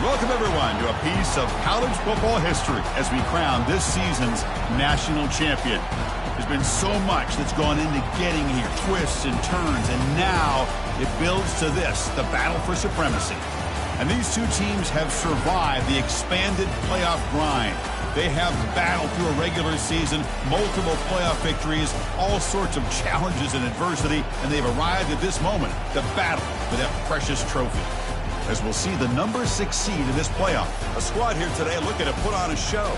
Welcome, everyone, to a piece of college football history as we crown this season's national champion. There's been so much that's gone into getting here, twists and turns, and now it builds to this, the battle for supremacy. And these two teams have survived the expanded playoff grind. They have battled through a regular season, multiple playoff victories, all sorts of challenges and adversity, and they've arrived at this moment, the battle for that precious trophy. As we'll see the number 6 seed in this playoff. A squad here today looking to put on a show.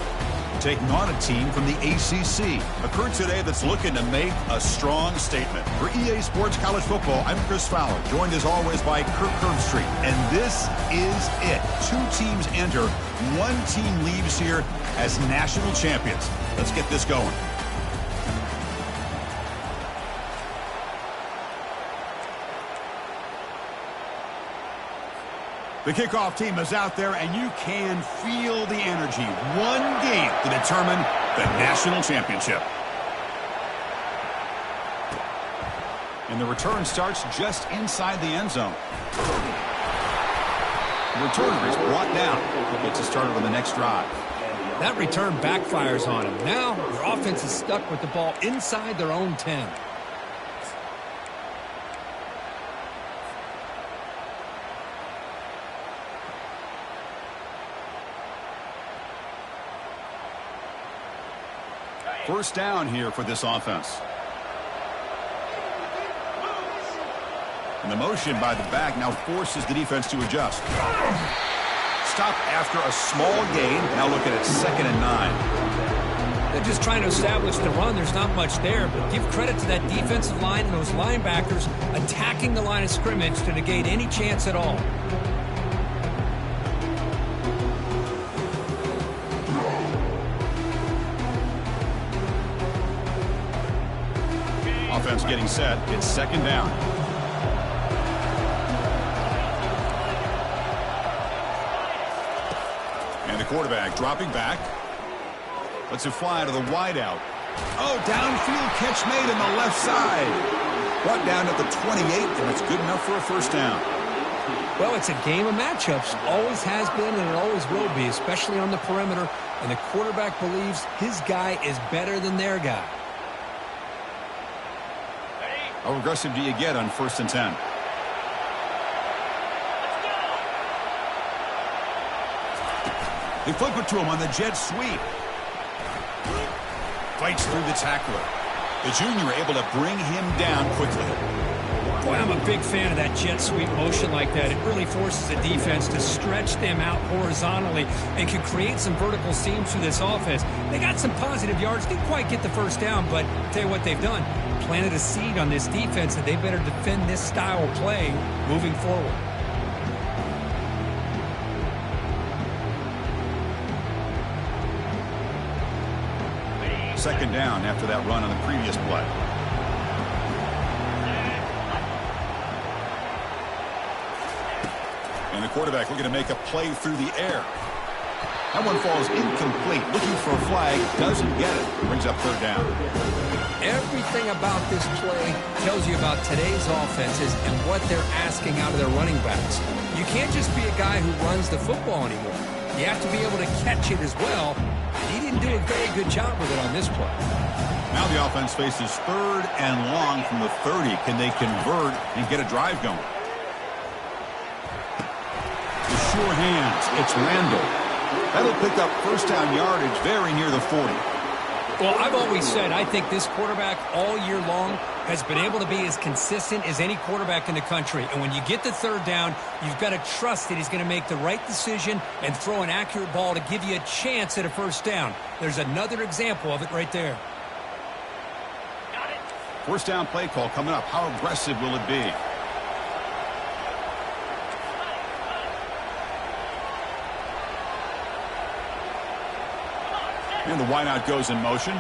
Taking on a team from the ACC. A crew today that's looking to make a strong statement. For EA Sports College Football, I'm Chris Fowler, joined as always by Kirk Herbstreit. And this is it. 2 teams enter, 1 team leaves here as national champions. Let's get this going. The kickoff team is out there, and you can feel the energy. 1 game to determine the national championship. And the return starts just inside the end zone. The returner is brought down. Gets us started on the next drive. That return backfires on him. Now, their offense is stuck with the ball inside their own 10. First down here for this offense. And the motion by the back now forces the defense to adjust. Stop after a small gain. Now looking at 2nd and 9. They're just trying to establish the run. There's not much there, but give credit to that defensive line and those linebackers attacking the line of scrimmage to negate any chance at all. Offense getting set. It's 2nd down. And the quarterback dropping back. Lets it fly to the wideout. Oh, downfield catch made on the left side. Brought down at the 28, and it's good enough for a first down. Well, it's a game of matchups. Always has been, and it always will be, especially on the perimeter. And the quarterback believes his guy is better than their guy. How aggressive do you get on 1st and 10? They flip it to him on the jet sweep. Fights through the tackler. The junior able to bring him down quickly. Boy, I'm a big fan of that jet sweep motion like that. It really forces the defense to stretch them out horizontally and can create some vertical seams through this offense. They got some positive yards. Didn't quite get the first down, but I'll tell you what they've done. Planted a seed on this defense that they better defend this style of play moving forward. Second down after that run on the previous play. And the quarterback looking to make a play through the air. That one falls incomplete. Looking for a flag. Doesn't get it. Brings up 3rd down. Everything about this play tells you about today's offenses and what they're asking out of their running backs. You can't just be a guy who runs the football anymore. You have to be able to catch it as well. He didn't do a very good job with it on this play. Now the offense faces 3rd and long from the 30. Can they convert and get a drive going? The sure hands. It's Randall. That'll pick up first down yardage very near the 40. Well, I've always said I think this quarterback all year long has been able to be as consistent as any quarterback in the country. And when you get the 3rd down, you've got to trust that he's going to make the right decision and throw an accurate ball to give you a chance at a first down. There's another example of it right there. First down play call coming up. How aggressive will it be? And the wideout goes in motion.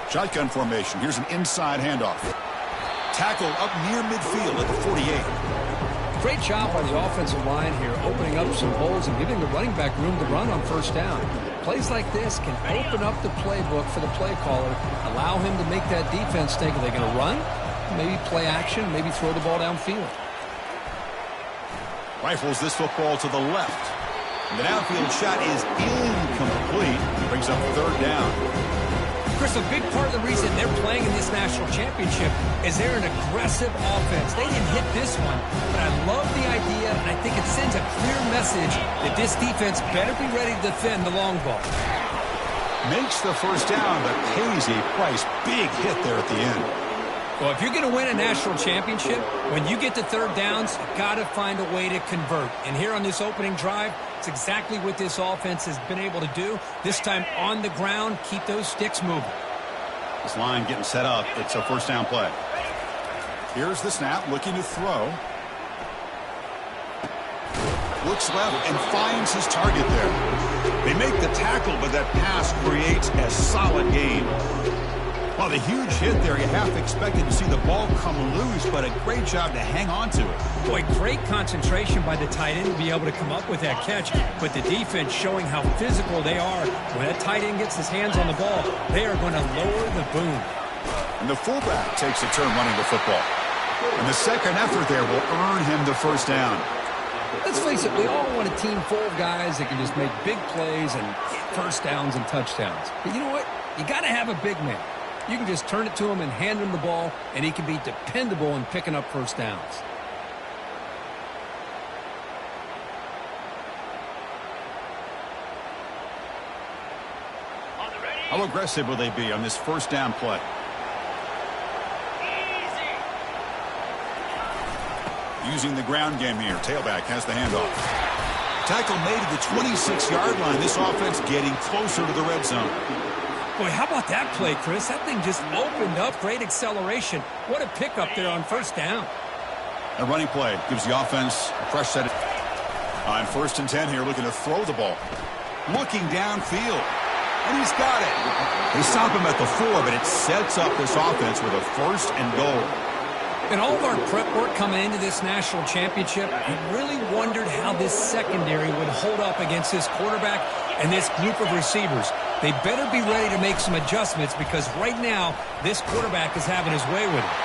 Shotgun formation. Here's an inside handoff. Tackle up near midfield at the 48. Great job by the offensive line here, opening up some holes and giving the running back room to run on first down. Plays like this can open up the playbook for the play caller, allow him to make that defense think, are they going to run? Maybe play action, maybe throw the ball downfield. Rifles this football to the left. And the downfield shot is incomplete. Brings up third down. Chris, a big part of the reason they're playing in this national championship is they're an aggressive offense. They didn't hit this one, but I love the idea, and I think it sends a clear message that this defense better be ready to defend the long ball. Makes the first down, but pays a price. Big hit there at the end. Well, if you're going to win a national championship, when you get to third downs, you've got to find a way to convert. And here on this opening drive, it's exactly what this offense has been able to do. This time on the ground, keep those sticks moving. This line getting set up. It's a first down play. Here's the snap, looking to throw. Looks left and finds his target there. They make the tackle, but that pass creates a solid gain. Well, the huge hit there, you half expected to see the ball come loose, but a great job to hang on to it. Boy, great concentration by the tight end to be able to come up with that catch, but the defense showing how physical they are. When that tight end gets his hands on the ball, they are going to lower the boom. And the fullback takes a turn running the football. And the second effort there will earn him the first down. Let's face it, we all want a team full of guys that can just make big plays and get first downs and touchdowns. But you know what? You got to have a big man. You can just turn it to him and hand him the ball, and he can be dependable in picking up first downs. How aggressive will they be on this first down play? Using the ground game here. Tailback has the handoff. Tackle made at the 26-yard line. This offense getting closer to the red zone. Boy, how about that play, Chris? That thing just opened up. Great acceleration. What a pickup there on first down. A running play gives the offense a fresh set. On first and 10 here, looking to throw the ball. Looking downfield. And he's got it. They stop him at the 4, but it sets up this offense with a first and goal. In all of our prep work coming into this national championship, we really wondered how this secondary would hold up against this quarterback and this group of receivers. They better be ready to make some adjustments because right now, this quarterback is having his way with it.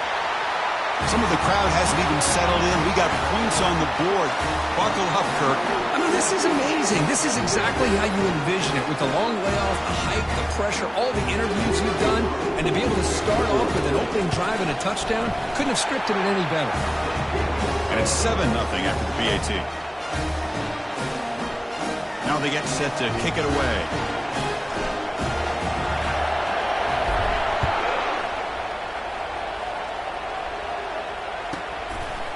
Some of the crowd hasn't even settled in. We got points on the board. Buckle up, Kirk. I mean, this is amazing. This is exactly how you envision it with the long layoff, the hype, the pressure, all the interviews you've done, and to be able to start off with an opening drive and a touchdown, couldn't have scripted it any better. And it's 7-0 after the PAT. Now they get set to kick it away.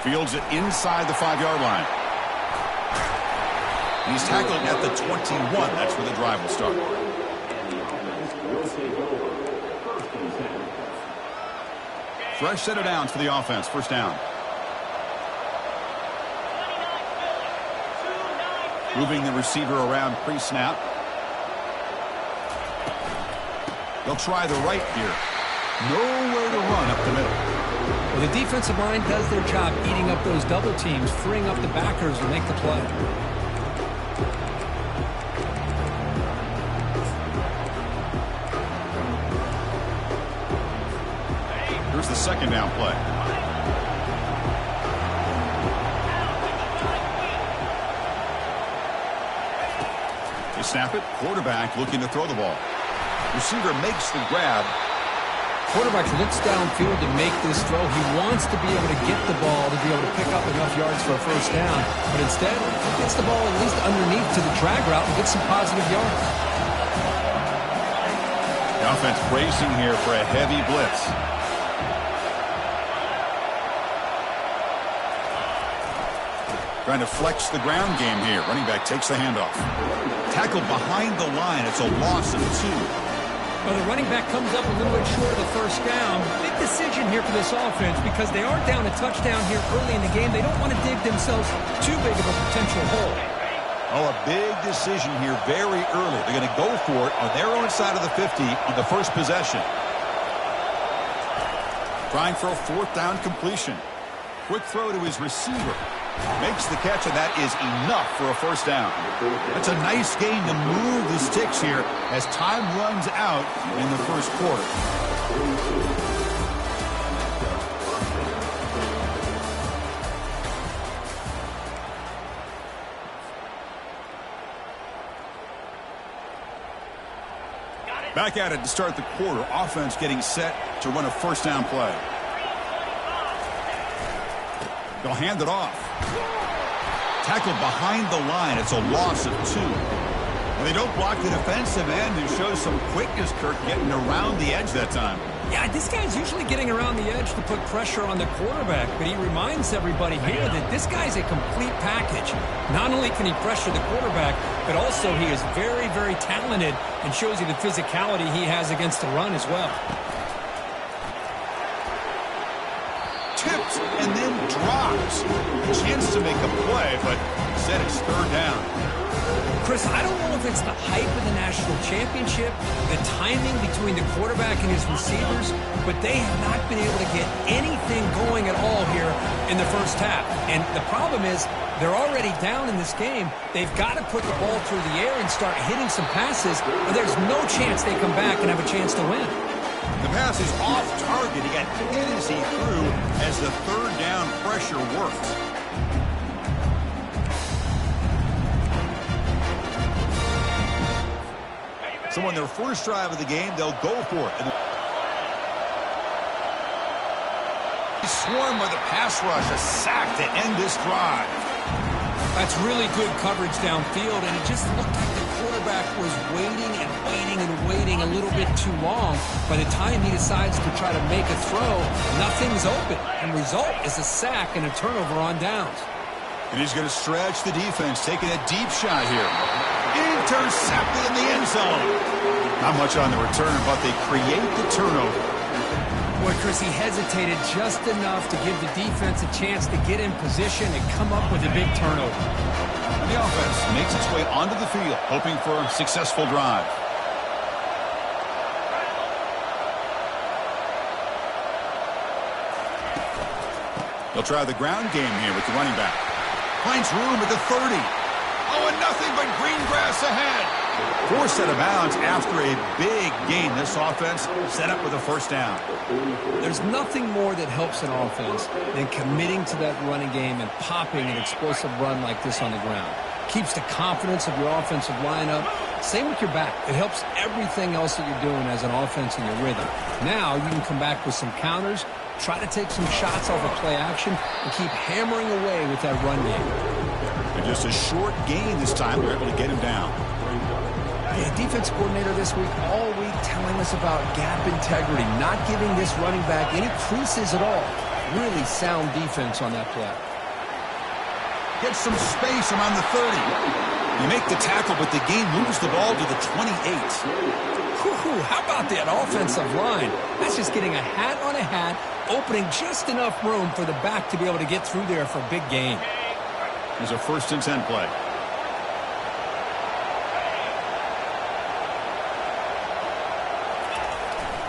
Fields it inside the 5-yard line. He's tackled at the 21. That's where the drive will start. Fresh set of downs for the offense. First down. Moving the receiver around pre-snap. They'll try the right here. Nowhere to run up the middle. Well, the defensive line does their job eating up those double teams, freeing up the backers to make the play. Here's the second down play. They snap it. Quarterback looking to throw the ball. Receiver makes the grab. Quarterback looks downfield to make this throw. He wants to be able to get the ball to be able to pick up enough yards for a first down. But instead, he gets the ball at least underneath to the drag route and gets some positive yards. The offense bracing here for a heavy blitz. Trying to flex the ground game here. Running back takes the handoff. Tackled behind the line. It's a loss of 2. Well, the running back comes up a little bit short of the first down. Big decision here for this offense because they are down a touchdown here early in the game. They don't want to dig themselves too big of a potential hole. Oh, a big decision here very early. They're going to go for it on their own side of the 50 on the first possession. Trying for a fourth down completion. Quick throw to his receiver. Makes the catch, and that is enough for a first down. That's a nice gain to move the sticks here as time runs out in the first quarter. Back at it to start the quarter. Offense getting set to run a first down play. They'll hand it off. Tackled behind the line. It's a loss of 2. And they don't block the defensive end and show some quickness, Kirk, getting around the edge that time. Yeah, this guy's usually getting around the edge to put pressure on the quarterback, but he reminds everybody here that this guy's a complete package. Not only can he pressure the quarterback, but also he is very, very talented and shows you the physicality he has against the run as well. Tipped and then drops. Chance to make a play, but instead it's third down. Chris, I don't know if it's the hype of the national championship, the timing between the quarterback and his receivers, but they have not been able to get anything going at all here in the first half. And the problem is they're already down in this game. They've got to put the ball through the air and start hitting some passes, or there's no chance they come back and have a chance to win. The pass is off target. He got hit as he threw as the third down pressure worked. So on their first drive of the game, they'll go for it. And he's swarmed by the pass rush, a sack to end this drive. That's really good coverage downfield, and it just looked like the quarterback was waiting and waiting and waiting a little bit too long. By the time he decides to try to make a throw, nothing's open. And the result is a sack and a turnover on downs. And he's going to stretch the defense, taking a deep shot here. Intercepted in the end zone. Not much on the return, but they create the turnover. Boy, Chris, he hesitated just enough to give the defense a chance to get in position and come up with a big turnover. And the offense makes its way onto the field, hoping for a successful drive. They'll try the ground game here with the running back. Finds room at the 30. Oh, and nothing but green grass ahead. Forced out of bounds after a big gain. This offense set up with a first down. There's nothing more that helps an offense than committing to that running game and popping an explosive run like this on the ground. Keeps the confidence of your offensive lineup. Same with your back. It helps everything else that you're doing as an offense in your rhythm. Now you can come back with some counters, try to take some shots off of play action, and keep hammering away with that run game. And just a short gain this time. They're able to get him down. Yeah, defense coordinator this week, all week telling us about gap integrity, not giving this running back any creases at all. Really sound defense on that play. Gets some space around the 30. You make the tackle, but the game moves the ball to the 28. How about that offensive line? That's just getting a hat on a hat, opening just enough room for the back to be able to get through there for a big gain. There's a 1st and 10 play.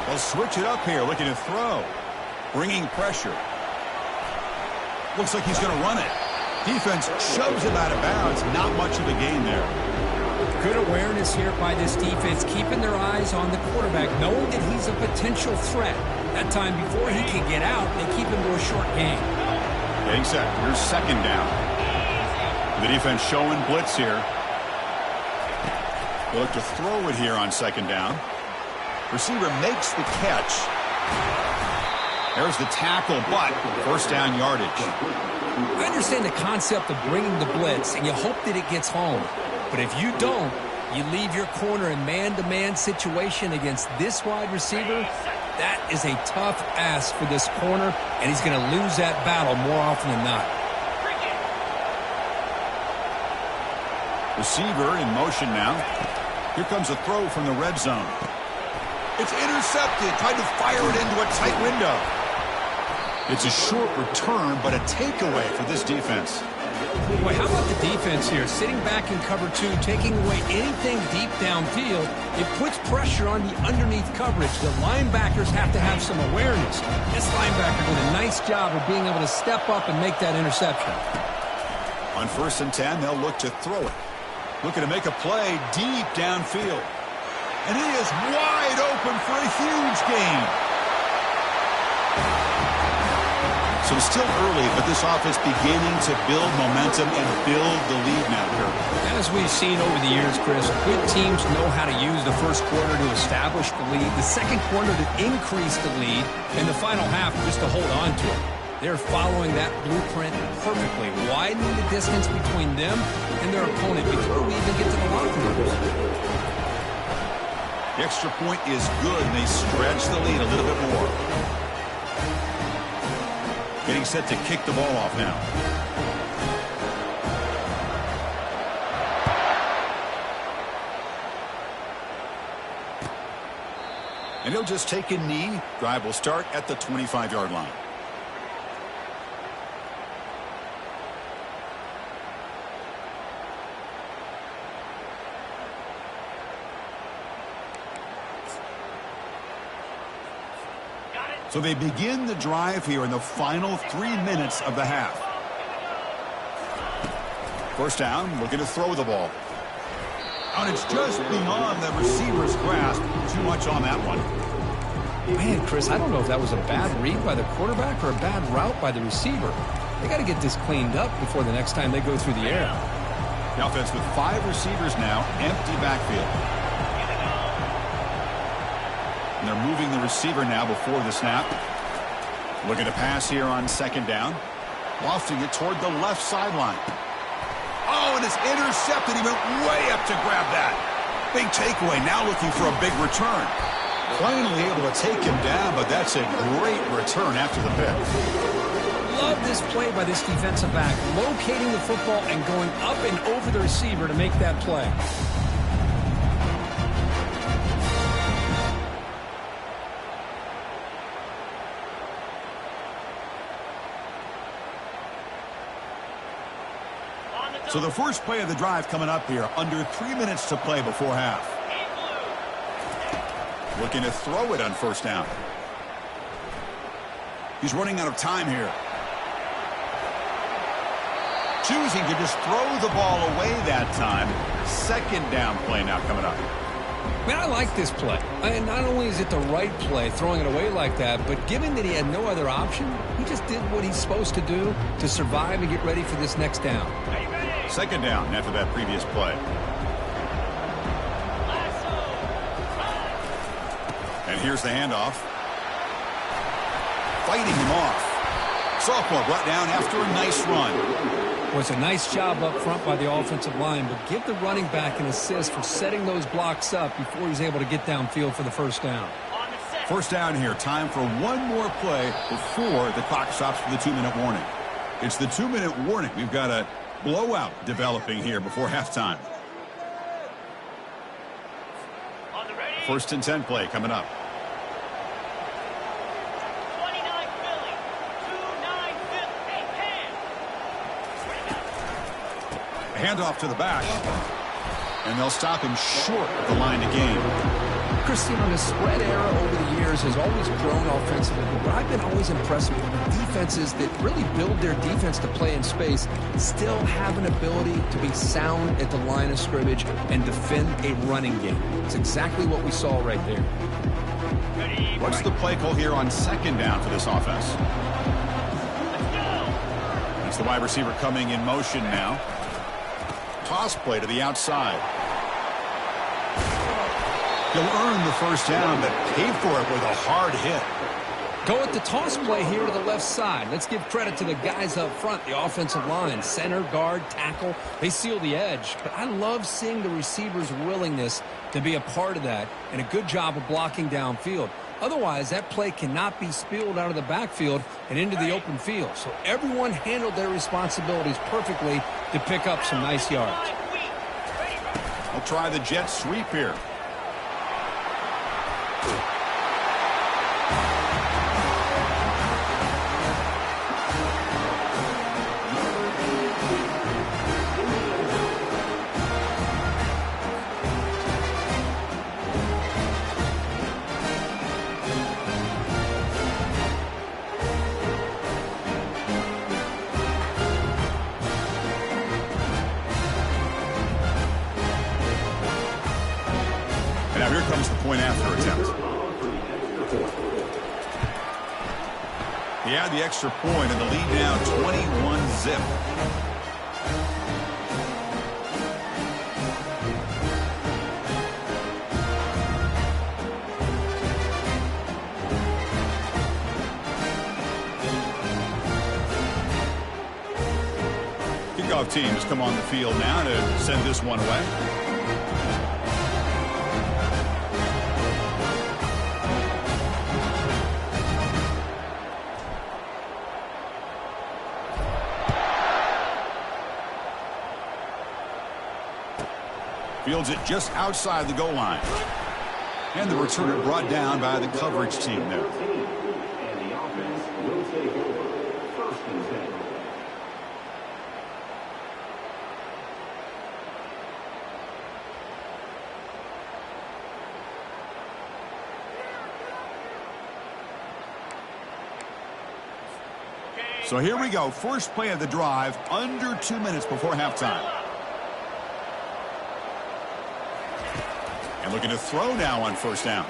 They'll switch it up here, looking to throw. Bringing pressure. Looks like he's going to run it. Defense shoves him out of bounds. Not much of a gain there. Good awareness here by this defense, keeping their eyes on the quarterback, knowing that he's a potential threat. That time before he can get out, they keep him to a short gain. Getting set. Here's second down. The defense showing blitz here. They look to throw it here on second down. Receiver makes the catch. There's the tackle, but first down yardage. I understand the concept of bringing the blitz, and you hope that it gets home. But if you don't, you leave your corner in man-to-man situation against this wide receiver. That is a tough ask for this corner, and he's going to lose that battle more often than not. Receiver in motion now. Here comes a throw from the red zone. It's intercepted. Tried to fire it into a tight window. It's a short return, but a takeaway for this defense. Boy, how about the defense here? Sitting back in cover two, taking away anything deep downfield. It puts pressure on the underneath coverage. The linebackers have to have some awareness. This linebacker did a nice job of being able to step up and make that interception. On 1st and 10, they'll look to throw it. Looking to make a play deep downfield. And he is wide open for a huge gain. So it's still early, but this offense beginning to build momentum and build the lead now, Kirk. As we've seen over the years, Chris, good teams know how to use the first quarter to establish the lead, the second quarter to increase the lead, and the final half just to hold on to it. They're following that blueprint perfectly, widening the distance between them and their opponent before we even get to the locker rooms. The extra point is good, and they stretch the lead a little bit more. Getting set to kick the ball off now. And he'll just take a knee. Drive will start at the 25-yard line. So they begin the drive here in the final 3 minutes of the half. First down, looking to throw the ball. And it's just beyond the receiver's grasp. Too much on that one. Man, Chris, I don't know if that was a bad read by the quarterback or a bad route by the receiver. They got to get this cleaned up before the next time they go through the air. The offense with 5 receivers now, empty backfield. And they're moving the receiver now before the snap. Looking to pass here on second down. Lofting it toward the left sideline. Oh, and it's intercepted. He went way up to grab that. Big takeaway. Now looking for a big return. Finally able to take him down, but that's a great return after the pick. Love this play by this defensive back, locating the football and going up and over the receiver to make that play. So the first play of the drive coming up here, under 3 minutes to play before half. Looking to throw it on first down. He's running out of time here. Choosing to just throw the ball away that time. Second down play now coming up. Man, I like this play. And not only is it the right play, throwing it away like that, but given that he had no other option, he just did what he's supposed to do to survive and get ready for this next down. Second down after that previous play. And here's the handoff. Fighting him off. Sophomore brought down after a nice run. Well, it's a nice job up front by the offensive line, but give the running back an assist for setting those blocks up before he's able to get downfield for the first down. First down here. Time for one more play before the clock stops for the 2-minute warning. It's the 2-minute warning. We've got a blowout developing here before halftime. First and 10 play coming up. 29 Philly, 2-9 Philly, Handoff to the back. And they'll stop him short of the line to gain. Christian, the spread era over the years has always grown offensively, but I've been always impressed with the defenses that really build their defense to play in space, still have an ability to be sound at the line of scrimmage and defend a running game. It's exactly what we saw right there. What's the play call here on second down for this offense? It's the wide receiver coming in motion now. Toss play to the outside. He'll earn the first down, but pay for it with a hard hit. Go with the toss play here to the left side. Let's give credit to the guys up front, the offensive line, center, guard, tackle. They seal the edge. But I love seeing the receiver's willingness to be a part of that and a good job of blocking downfield. Otherwise, that play cannot be spilled out of the backfield and into the open field. So everyone handled their responsibilities perfectly to pick up some nice yards. We'll try the jet sweep here. Now here comes the point after attempt. He had the extra point, and the lead now 21-zip. Kickoff teams come on the field now to send this one away. Fields it just outside the goal line. And the returner brought down by the coverage team there. And the offense will take over. First and 10. So here we go. First play of the drive, under 2 minutes before halftime. And looking to throw now on first down.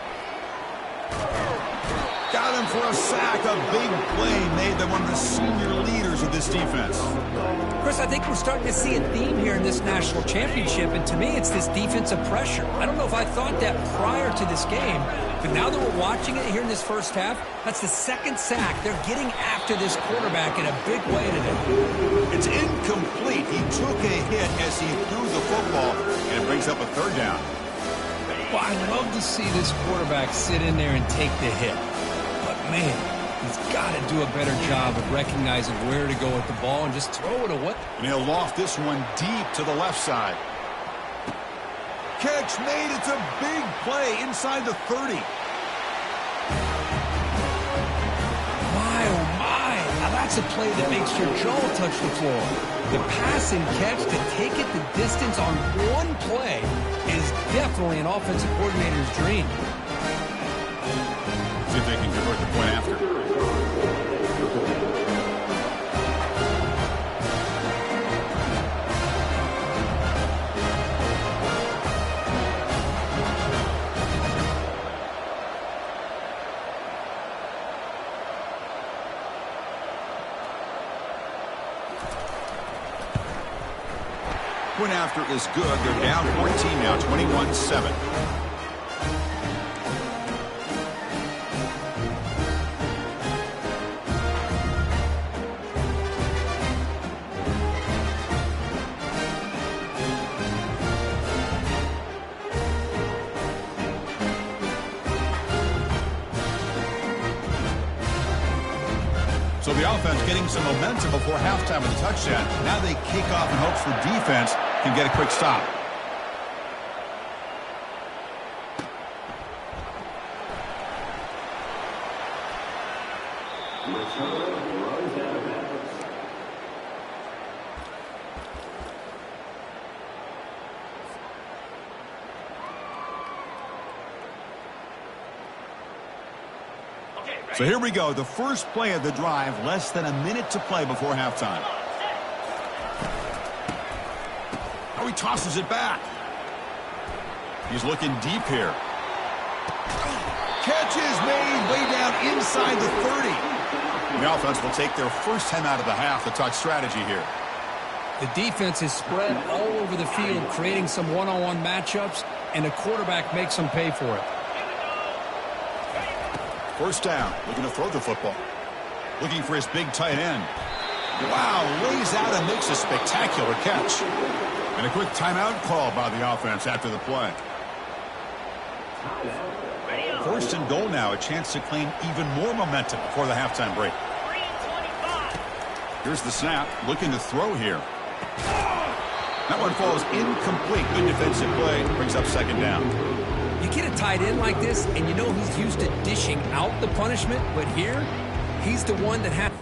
Got him for a sack. A big play made them one of the senior leaders of this defense. Chris, I think we're starting to see a theme here in this national championship, and to me, it's this defensive pressure. I don't know if I thought that prior to this game, but now that we're watching it here in this first half, that's the second sack. They're getting after this quarterback in a big way today. It's incomplete. He took a hit as he threw the football, and it brings up a third down. Well, I'd love to see this quarterback sit in there and take the hit. But, man, he's got to do a better job of recognizing where to go with the ball and just throw it away. And he'll loft this one deep to the left side. Catch made. It's a big play inside the 30. My, oh, my. Now, that's a play that makes your jaw touch the floor. The pass and catch to take it the distance on one play is definitely an offensive coordinator's dream. See if they can convert the point after. Point after is good. They're down 14 now, 21-7. So the offense getting some momentum before halftime with a touchdown. Now they kick off in hopes the defense can get a quick stop. Runs out of bounds. So here we go. The first play of the drive, less than a minute to play before halftime. Oh, he tosses it back. He's looking deep here. Catch is made way down inside the 30. The offense will take their first 10 out of the half to talk strategy here. The defense is spread all over the field, creating some one-on-one matchups, and the quarterback makes them pay for it. First down, looking to throw the football. Looking for his big tight end. Wow, lays out and makes a spectacular catch. And a quick timeout call by the offense after the play. First and goal now, a chance to claim even more momentum before the halftime break. Here's the snap, looking to throw here. That one falls incomplete. Good defensive play, brings up second down. You get a tight end like this, and you know he's used to dishing out the punishment, but here, he's the one that has...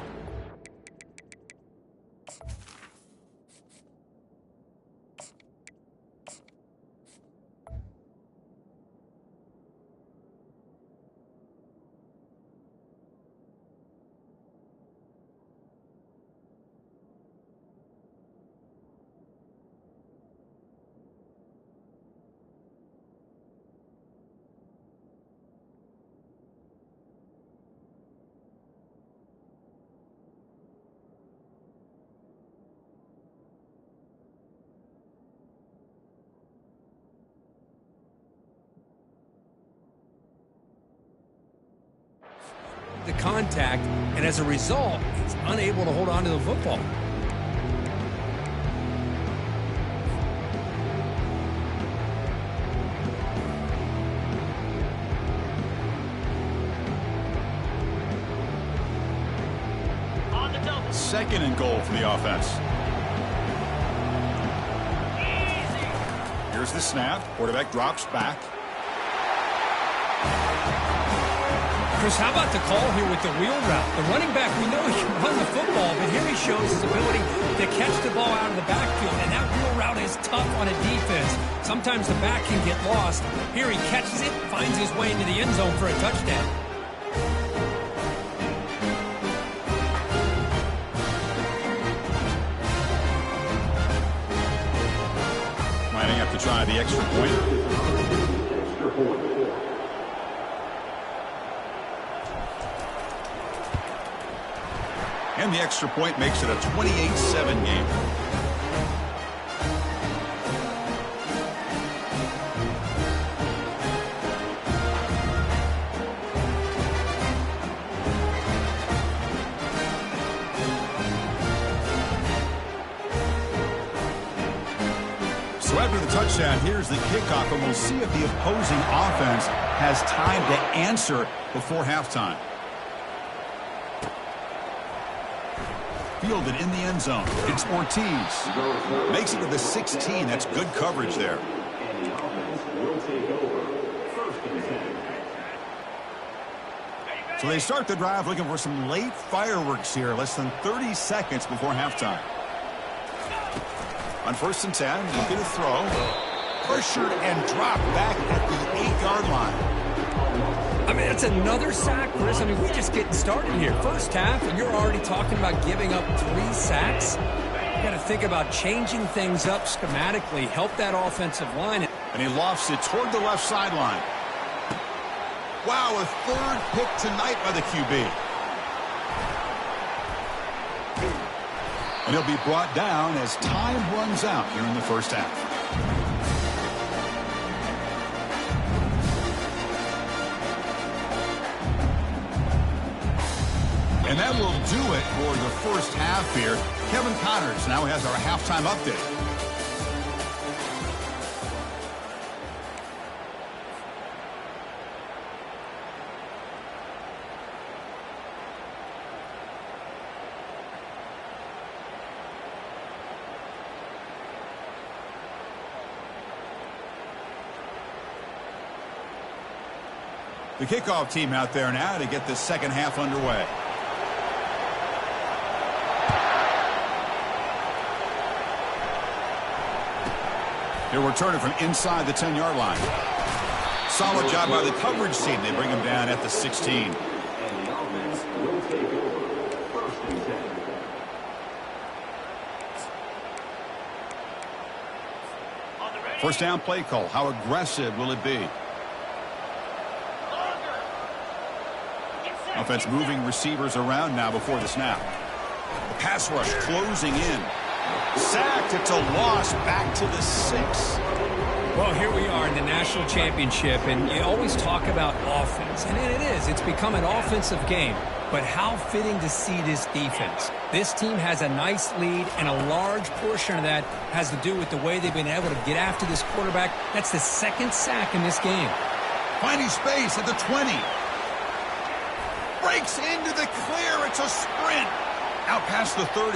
contact, and as a result, he's unable to hold on to the football. On the double. 2nd and goal for the offense. Here's the snap. Quarterback drops back. Chris, how about the call here with the wheel route? The running back, we know he can run the football, but here he shows his ability to catch the ball out of the backfield, and that wheel route is tough on a defense. Sometimes the back can get lost. Here he catches it, finds his way into the end zone for a touchdown. Lining up to try the extra point. Extra point. And the extra point makes it a 28-7 game. So after the touchdown, here's the kickoff, and we'll see if the opposing offense has time to answer before halftime. Fielded in the end zone. It's Ortiz. Makes it to the 16. That's good coverage there. And the offense will take over. 1st and 10. So they start the drive looking for some late fireworks here. Less than 30 seconds before halftime. On 1st and 10, looking to throw. Pressured and dropped back at the 8-yard line. I mean, it's another sack, Chris. I mean, we're just getting started here. First half, and you're already talking about giving up 3 sacks. You got to think about changing things up schematically, help that offensive line. And he lofts it toward the left sideline. Wow, a 3rd pick tonight by the QB. And he'll be brought down as time runs out here in the first half. And that will do it for the first half here. Kevin Connors now has our halftime update. The kickoff team out there now to get the second half underway. He'll return it from inside the 10-yard line. Solid job by the coverage team. They bring him down at the 16. And the offense will take over. 1st and 10. On the ready. First down play call. How aggressive will it be? Longer. Get set. Offense moving receivers around now before the snap. The pass rush closing in. Sacked. It's a loss back to the 6. Well, here we are in the national championship, and you always talk about offense, and it is. It's become an offensive game. But how fitting to see this defense. This team has a nice lead, and a large portion of that has to do with the way they've been able to get after this quarterback. That's the 2nd sack in this game. Finding space at the 20. Breaks into the clear. It's a sprint. Out past the 30.